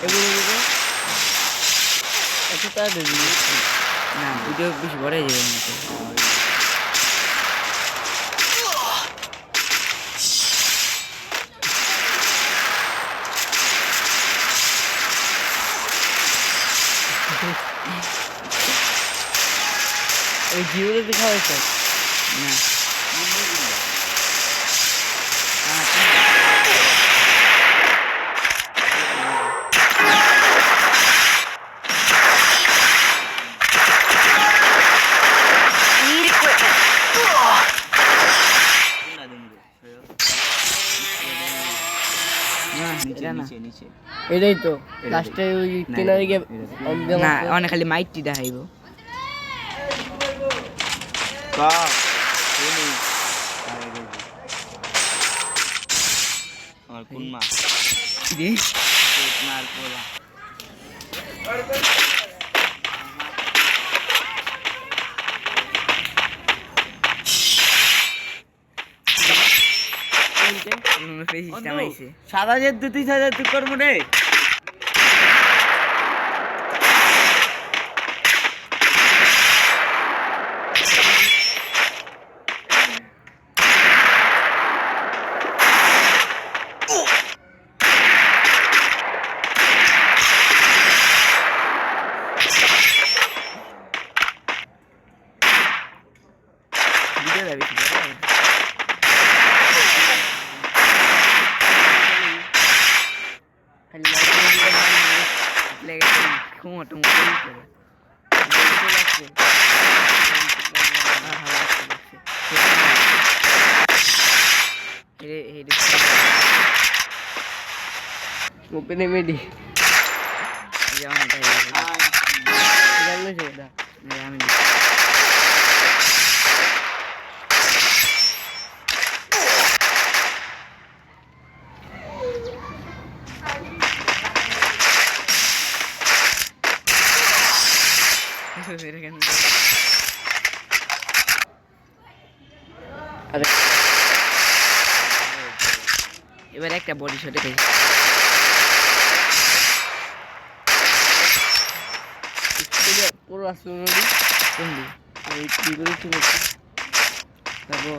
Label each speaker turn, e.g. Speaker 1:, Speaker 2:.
Speaker 1: এগুলো এত তাড়াতাড়ি
Speaker 2: না ভিডিও বেশি বড় হয়ে যাবে না
Speaker 1: ওই জিওতে দেখা হয়েছে
Speaker 2: না
Speaker 1: এটাই তো লাস্টে ওই কিনারে গিয়ে
Speaker 2: না অনেক খালি মাইটটি দেখাইব
Speaker 3: আমার কোন মা
Speaker 2: রে
Speaker 3: মার পোলা
Speaker 2: সাদা যে 2-3 তুই করবো রে
Speaker 1: ওপেনে মেডি
Speaker 2: এবার একটা বডি শটে খাই
Speaker 1: পুরো আসলো নদী
Speaker 2: কোনদি
Speaker 1: ওই কি করে চলে
Speaker 2: তারপর